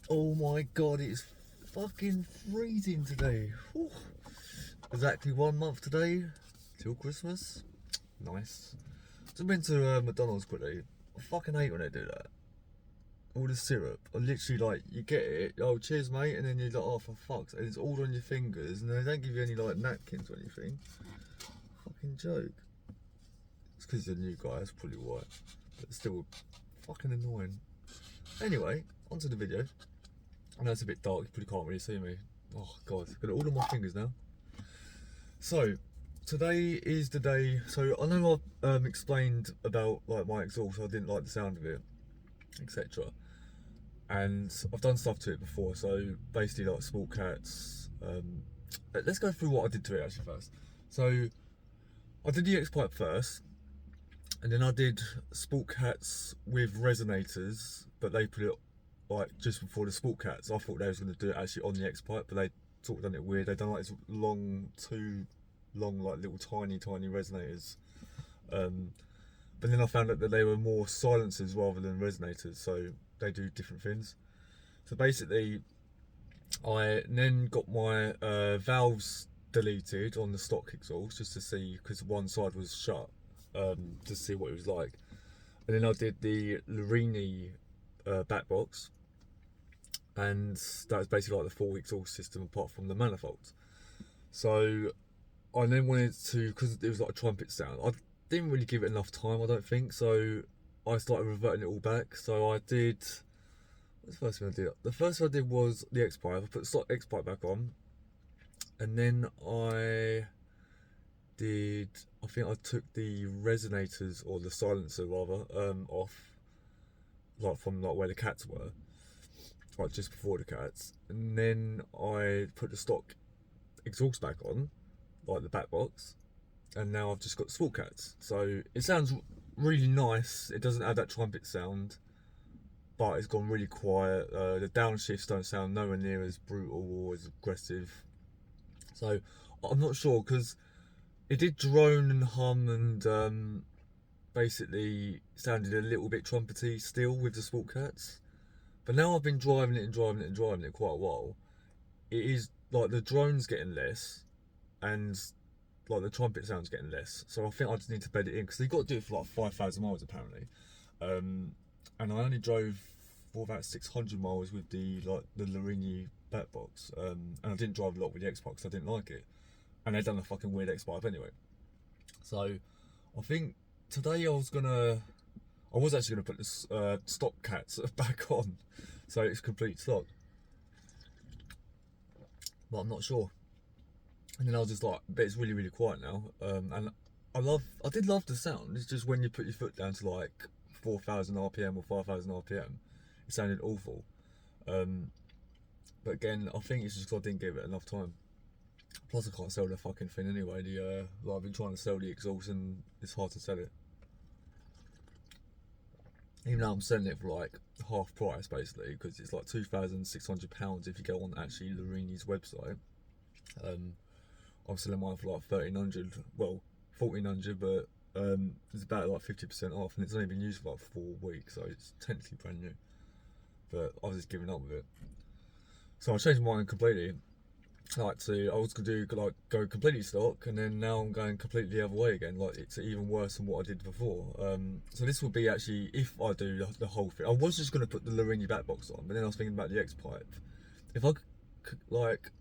Oh my god, it's fucking freezing today. Whew. Exactly 1 month today till Christmas. Nice. Just been to McDonald's quickly. I fucking hate when they do that. All the syrup. I literally like, you get it, oh cheers mate, and then you're like, oh for fuck's sake, and it's all on your fingers, and they don't give you any like napkins or anything. Fucking joke. It's because you're a new guy, that's probably why. But it's still fucking annoying. Anyway, onto the video. I know it's a bit dark, you probably can't really see me. Oh god, I've got it all on my fingers now. So, today is the day. So I know I've explained about like my exhaust. I didn't like the sound of it, etc. And I've done stuff to it before. So basically, like sport cats. Let's go through what I did to it actually first. So I did the X pipe first, and then I did sport cats with resonators, but they put it like just before the sport cats. I thought they was going to do it actually on the X pipe, but they sort of done it weird. They done like this long, too long, like little tiny resonators. But then I found out that they were more silencers rather than resonators, so they do different things. So basically, I then got my valves deleted on the stock exhaust just to see, because one side was shut, to see what it was like. And then I did the Larini back box, and that was basically like the full exhaust system apart from the manifolds. So I then wanted to, because it was like a trumpet sound, I didn't really give it enough time, I don't think, so I started reverting it all back. So I did, what's the first thing I did? The first thing I did was the X pipe. I put the stock X pipe back on, and then I think I took the resonators, or the silencer rather, off, like from like where the cats were, like just before the cats, and then I put the stock exhaust back on, like the back box, and now I've just got sport cats. So it sounds really nice. It doesn't have that trumpet sound, but it's gone really quiet. The downshifts don't sound nowhere near as brutal or as aggressive. So I'm not sure, because it did drone and hum and basically sounded a little bit trumpety still with the sport cats. But now I've been driving it and driving it and driving it quite a while. It is like the drone's getting less, and like the trumpet sound's getting less. So I think I just need to bed it in, because they've got to do it for like 5,000 miles apparently. And I only drove for about 600 miles with the Larini back box, and I didn't drive a lot with the X Pipe because I didn't like it, and they'd done a fucking weird X Pipe anyway. So I think today I was actually gonna put this stock cats back on, so it's complete stock, but I'm not sure. And then I was just like, but it's really quiet now, and I did love the sound. It's just when you put your foot down to like 4,000 RPM or 5,000 RPM, it sounded awful. But again, I think it's just because I didn't give it enough time. Plus, I can't sell the fucking thing anyway. I've been trying to sell the exhaust, and it's hard to sell it. Even though I'm selling it for like half price, basically, because it's like £2,600 if you go on actually Larini's website. I'm selling mine for like 1,300, well 1,400, but it's about like 50% off, and it's only been used for like 4 weeks, so it's technically brand new. But I was just giving up with it, so I changed mine completely. I was gonna do like go completely stock, and then now I'm going completely the other way again. Like it's even worse than what I did before. So this will be actually, if I do the whole thing. I was just gonna put the Larini back box on, but then I was thinking about the X pipe. If I like,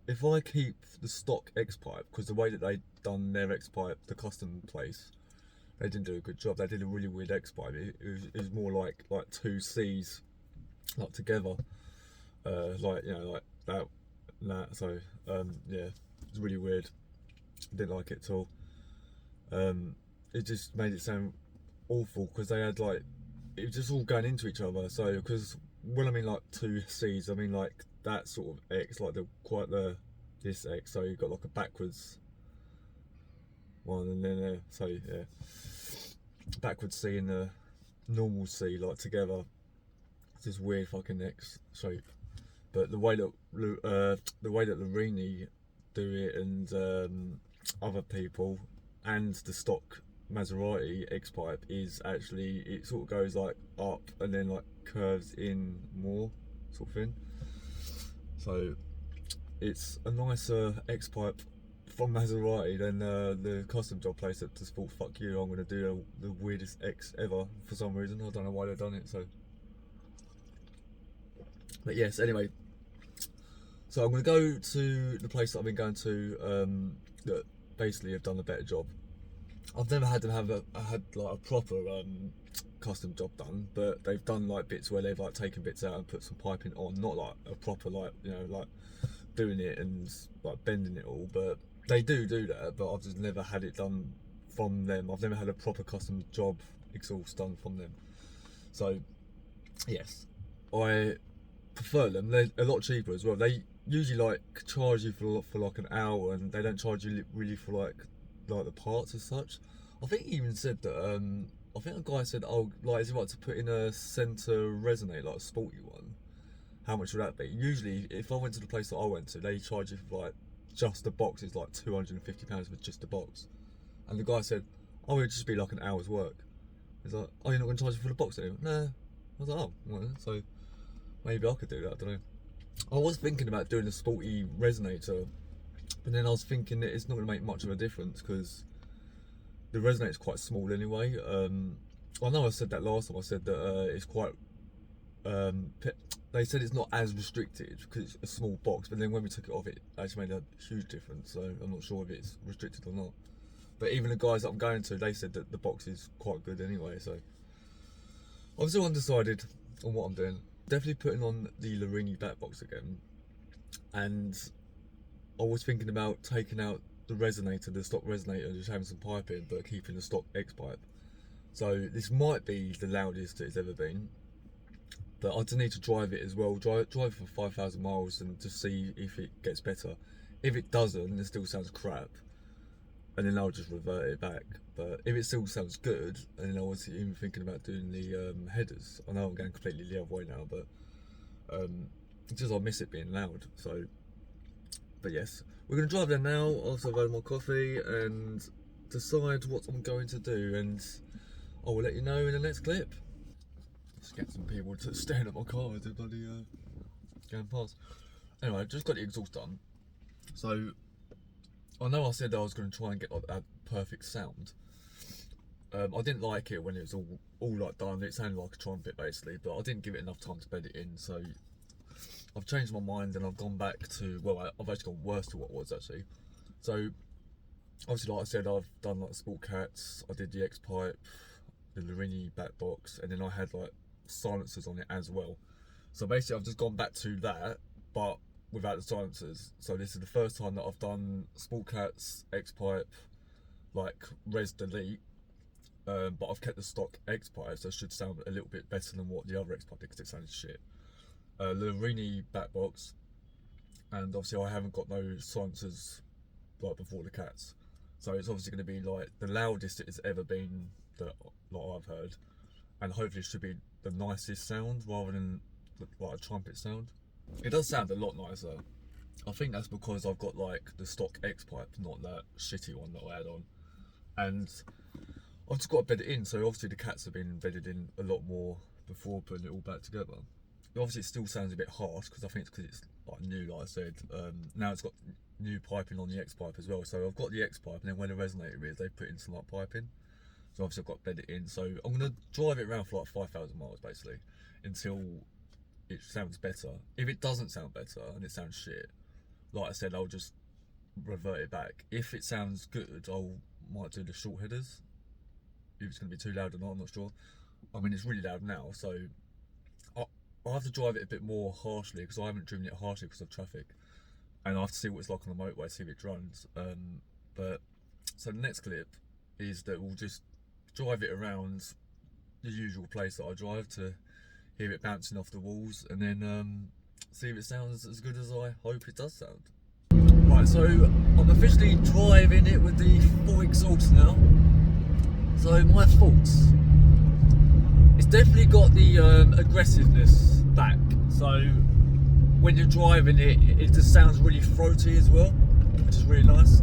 if I keep the stock X pipe, because the way that they done their X pipe, the custom place, they didn't do a good job. They did a really weird X pipe. It was more like two C's like together, like like that. So yeah, it's really weird. Didn't like it at all. It just made it sound awful, because they had like, it was just all going into each other. So because when I mean like two C's, I mean like that sort of X, like this X. So you've got like a backwards one, and then so yeah, backwards C and the normal C like together. It's this weird fucking X shape. But the way that Larini do it, and other people, and the stock Maserati X pipe, is actually, it sort of goes like up and then like curves in more. sort of thing. So it's a nicer X-Pipe from Maserati than the custom job place that just thought, fuck you, I'm going to do the weirdest X ever for some reason. I don't know why they've done it. So, but yes, anyway, so I'm going to go to the place that I've been going to that basically have done a better job. I've never had them have like a proper custom job done, but they've done like bits where they've like taken bits out and put some piping on, not like a proper like, you know, like doing it and like bending it all, but they do that. But I've just never had it done from them. I've never had a proper custom job exhaust done from them. So yes, I prefer them. They're a lot cheaper as well. They usually like charge you for like an hour, and they don't charge you really for like the parts as such. I think he even said that I think a guy said, oh, like, is it right to put in a centre resonator, like a sporty one? How much would that be? Usually if I went to the place that I went to, they charge you for like just the box. It's like £250 for just the box. And the guy said, oh, it'd just be like an hour's work. He's like, oh, you're not going to charge me for the box anymore? Nah. I was like, oh, well, so maybe I could do that, I don't know. I was thinking about doing a sporty resonator, but then I was thinking that it's not going to make much of a difference because the resonator is quite small anyway. I know I said that last time. I said that it's quite. They said it's not as restricted because it's a small box, but then when we took it off, it actually made a huge difference. So I'm not sure if it's restricted or not. But even the guys that I'm going to, they said that the box is quite good anyway. So I'm still undecided on what I'm doing. Definitely putting on the Larini back box again, and I was thinking about taking out the resonator, the stock resonator, and just having some piping, but keeping the stock X-pipe. So this might be the loudest it's ever been, but I just need to drive it as well. Drive it for 5,000 miles and just see if it gets better. If it doesn't, it still sounds crap, and then I'll just revert it back. But if it still sounds good, and then I was even thinking about doing the headers. I know I'm going completely the other way now, but it's just I miss it being loud. So, but yes, we're going to drive there now after I've had my coffee and decide what I'm going to do, and I will let you know in the next clip. Just get some people to staring at my car as they're bloody going past. Anyway, I've just got the exhaust done. So I know I said I was going to try and get like that perfect sound. I didn't like it when it was all like done. It sounded like a trumpet basically, but I didn't give it enough time to bed it in. So I've changed my mind and I've gone back to, well, I've actually gone worse to what it was actually. So obviously, like I said, I've done like the Sport Cats, I did the X-Pipe, the Larini back box, and then I had like silencers on it as well. So basically I've just gone back to that, but without the silencers. So this is the first time that I've done Sport Cats, X-Pipe, like res delete, but I've kept the stock X-Pipe, so it should sound a little bit better than what the other X-Pipe did because it sounded shit. Larini back box, and obviously I haven't got no silencers like before the Cats, so it's obviously going to be like the loudest it has ever been that like I've heard, and hopefully it should be the nicest sound rather than like a trumpet sound. It does sound a lot nicer. I think that's because I've got like the stock X-Pipe, not that shitty one that I had on, and I've just got to bed it in. So obviously the Cats have been bedded in a lot more before putting it all back together. Obviously it still sounds a bit harsh because I think it's because it's like new, like I said. Now it's got new piping on the X-Pipe as well. So I've got the X-Pipe, and then where the resonator is, they put in some like piping. So obviously I've got to bed it in. So I'm going to drive it around for like 5,000 miles basically until it sounds better. If it doesn't sound better and it sounds shit, like I said, I'll just revert it back. If it sounds good, might do the short headers. If it's going to be too loud or not, I'm not sure. I mean, it's really loud now, so I'll have to drive it a bit more harshly because I haven't driven it harshly because of traffic, and I have to see what it's like on the motorway, see if it drones. But so the next clip is that we'll just drive it around the usual place that I drive to hear it bouncing off the walls, and then see if it sounds as good as I hope it does sound. Right, so I'm officially driving it with the full exhaust now. So my thoughts. It's definitely got the aggressiveness back. So when you're driving it, it just sounds really throaty as well, which is really nice.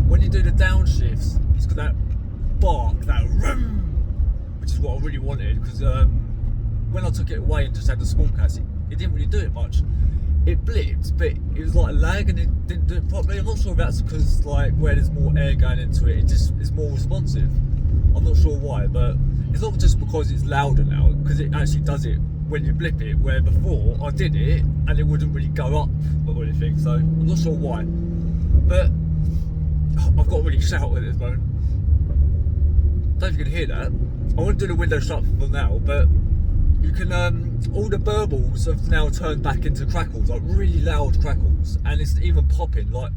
When you do the downshifts, it's got that bark, that vroom, which is what I really wanted, because when I took it away and just had the Sport Cats, it didn't really do it much. It blipped, but it was like a lag and it didn't do it properly. I'm not sure if that's because like where there's more air going into it, it just is more responsive. I'm not sure why, but it's not just because it's louder now, because it actually does it when you blip it, where before I did it and it wouldn't really go up or anything, so I'm not sure why. But I've got to really shout at this moment. Don't know if you can hear that. I want to do the window shut for now, but you can, all the burbles have now turned back into crackles, like really loud crackles, and it's even popping, like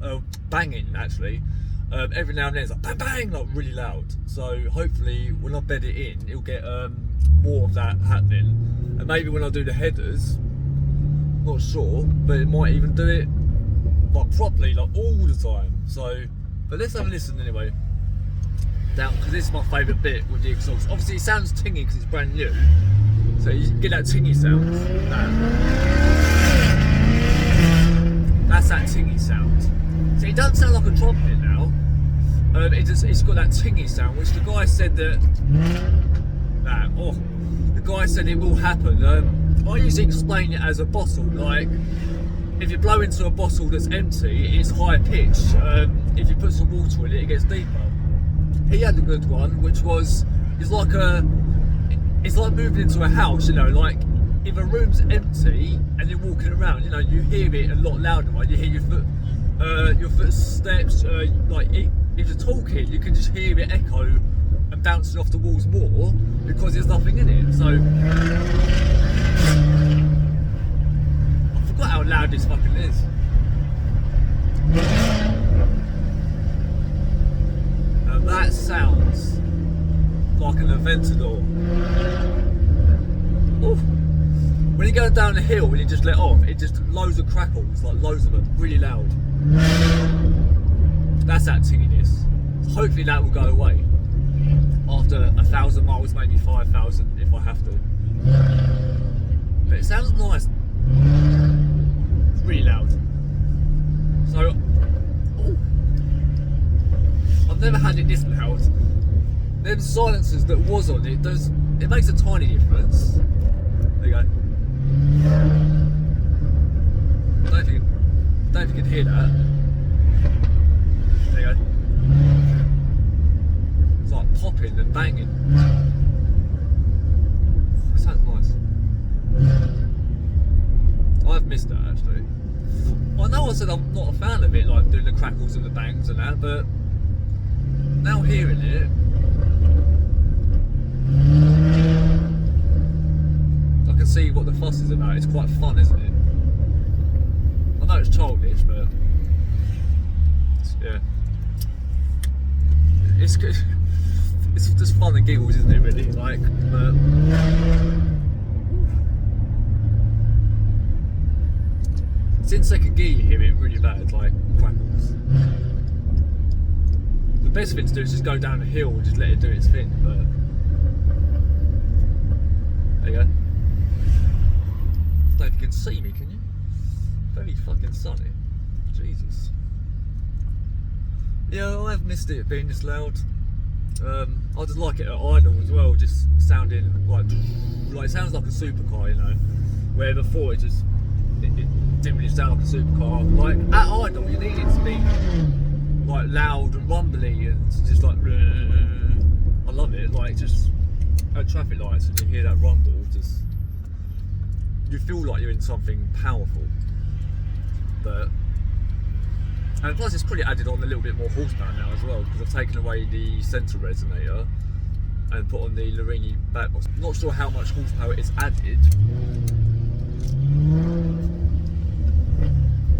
banging actually. Every now and then it's like bang bang, like really loud. So hopefully when I bed it in, it'll get more of that happening. And maybe when I do the headers, not sure, but it might even do it like properly, like all the time. So, but let's have a listen anyway. Down, because this is my favourite bit with the exhaust. Obviously it sounds tingy because it's brand new, so you get that tingy sound. That's that tingy sound. So it doesn't sound like a trumpet now. It's got that tingy sound, which the guy said that. The guy said it will happen. I usually explain it as a bottle, like if you blow into a bottle that's empty, it's high pitch. If you put some water in it, it gets deeper. He had a good one, which was, it's like moving into a house, you know, like if a room's empty and you're walking around, you know, you hear it a lot louder, right? You hear your footsteps, if you're talking, you can just hear it echo and bouncing off the walls more because there's nothing in it. So I forgot how loud this fucking is. That sounds like an Aventador. Oof. When you're going down the hill and you just let off, it just loads of crackles, like loads of them, really loud. That's that tinginess. Hopefully that will go away after 1,000 miles, maybe 5,000 if I have to. But it sounds nice. It's really loud. So, I've never had it this loud. Them silencers that was on it, it makes a tiny difference. There you go. Don't know if you can hear that. There you go. It's like popping and banging. That sounds nice. I've missed that actually. I know I said I'm not a fan of it, like doing the crackles and the bangs and that, but now hearing it, I can see what the fuss is about. It's quite fun, isn't it? I know it's childish, but yeah, it's good. It's just fun and giggles, isn't it? Really, like, but it's in second gear. You hear it really bad, like crackles. The best thing to do is just go down the hill and just let it do its thing. But there you go. I don't know if you can see me, can you? Very fucking sunny. Jesus. Yeah, I have missed it being this loud. I just like it at idle as well, just sounding like it sounds like a supercar, you know. Where before it didn't really sound like a supercar. Like at idle, you need it to be like loud and rumbly and just like. I love it. Like just at traffic lights, and you hear that rumble, just you feel like you're in something powerful. But and plus it's probably added on a little bit more horsepower now as well, because I've taken away the centre resonator and put on the Larini backbox. Not sure how much horsepower it's added.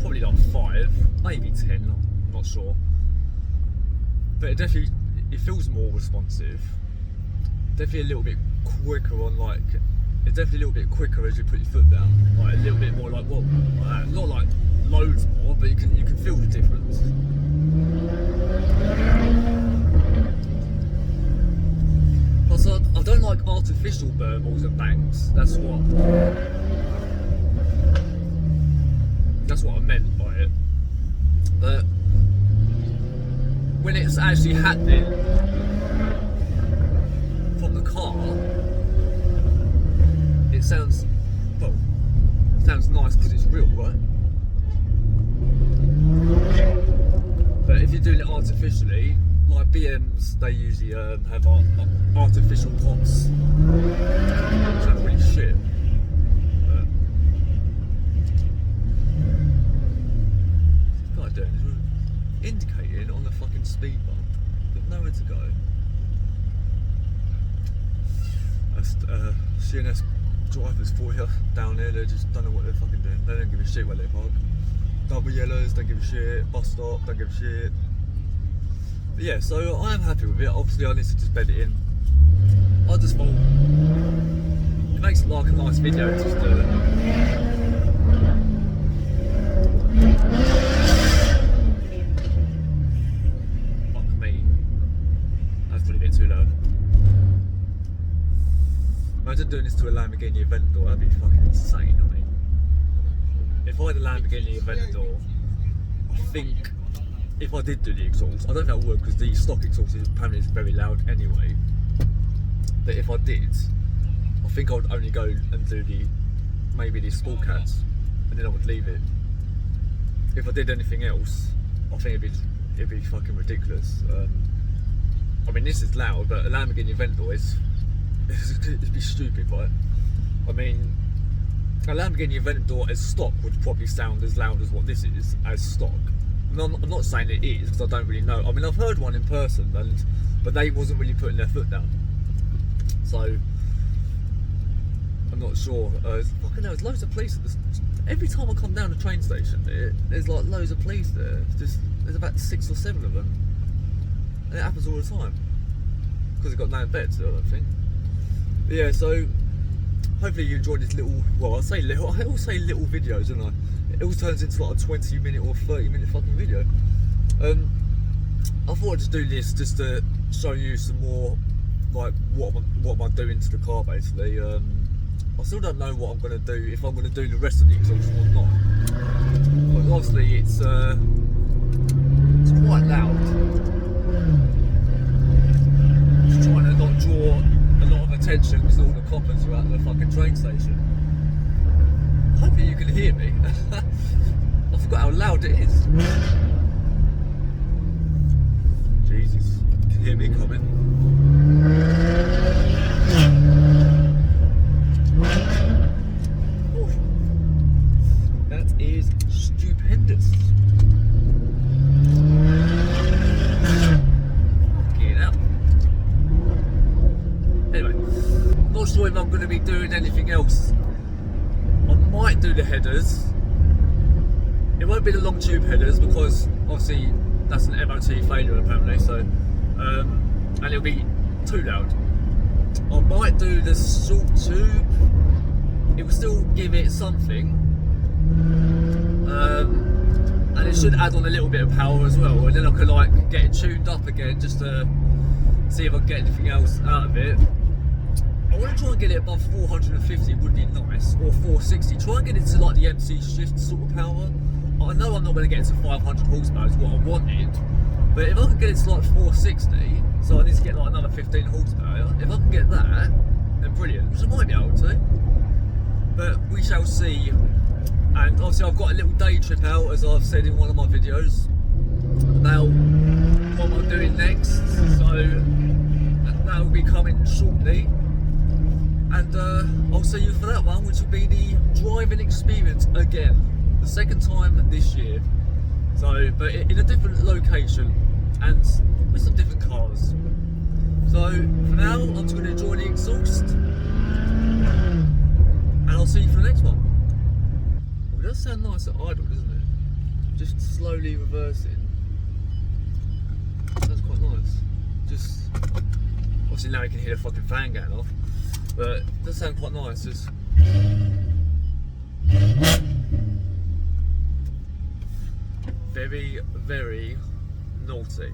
Probably like 5, maybe 10, I'm not sure. But it feels more responsive. Definitely a little bit quicker on it's definitely a little bit quicker as you put your foot down. Like a little bit more like like that. Not like loads more, but you can feel the difference. Plus I don't like artificial burbles and bangs. That's what I meant by it. But when it's actually happening from the car, it sounds sounds nice because it's real, right? But if you're doing it artificially, like BMs, they usually have artificial pots. Sounds really shit. But what doing is indicating on the fucking speed bump, but nowhere to go. That's CNS drivers for you down there. They just don't know what they're fucking doing. They don't give a shit where they park. Double yellows, don't give a shit. Bus stop, don't give a shit. But yeah, so I am happy with it. Obviously, I need to just bed it in. I just thought it makes it like a nice video. Just fuck me. That's probably a bit too loud. Imagine doing this to a Lamborghini Aventador. That'd be fucking insane. I mean, if I had a Lamborghini Aventador, I think if I did do the exhaust, I don't think I would because the stock exhaust is apparently very loud anyway. But if I did, I think I would only go and do maybe the Sport Cats, and then I would leave it. If I did anything else, I think it'd be fucking ridiculous. I mean, this is loud, but a Lamborghini Aventador it'd be stupid, right? I mean, a Lamborghini Aventador as stock would probably sound as loud as what this is as stock. I'm not saying it is because I don't really know. I mean, I've heard one in person, but they wasn't really putting their foot down. So I'm not sure. Fucking hell, there's loads of police. Every time I come down the train station, there's like loads of police there. There's about 6 or 7 of them, and it happens all the time because they've got no beds. I don't think. But yeah, so hopefully you enjoyed this little. Well, I always say little videos, don't I? It all turns into like a 20-minute or 30-minute fucking video. I thought I'd just do this just to show you some more, like what am I doing to the car basically. I still don't know what I'm going to do, if I'm going to do the rest of the exhaust or not. But obviously it's quite loud. Just trying to not draw a lot of attention because all the coppers are at the fucking train station. Hopefully you can hear me. I forgot how loud it is. Jesus, you can hear me coming. Ooh. That is stupendous. Fucking hell. Anyway, not sure if I'm going to be doing anything else. I might do the headers. It won't be the long tube headers because obviously that's an MOT failure apparently, so and it'll be too loud. I might do the short tube. It will still give it something, and it should add on a little bit of power as well, and then I could like get it tuned up again just to see if I can get anything else out of it. I want to try and get it above 450 would be nice, or 460. Try and get it to like the MC shift sort of power. I know I'm not going to get it to 500 horsepower is what I wanted, but if I can get it to like 460, so I need to get like another 15 horsepower. If I can get that, then brilliant, which I might be able to. But we shall see. And obviously I've got a little day trip out, as I've said in one of my videos, about what I'm doing next. So that will be coming shortly. And I'll see you for that one, which will be the driving experience again, the second time this year. So, but in a different location and with some different cars. So for now, I'm just going to enjoy the exhaust, and I'll see you for the next one. Well, it does sound nice at idle, doesn't it? Just slowly reversing. Sounds quite nice. Just obviously now you can hear the fucking fan going off. But it does sound quite nice, just very, very naughty.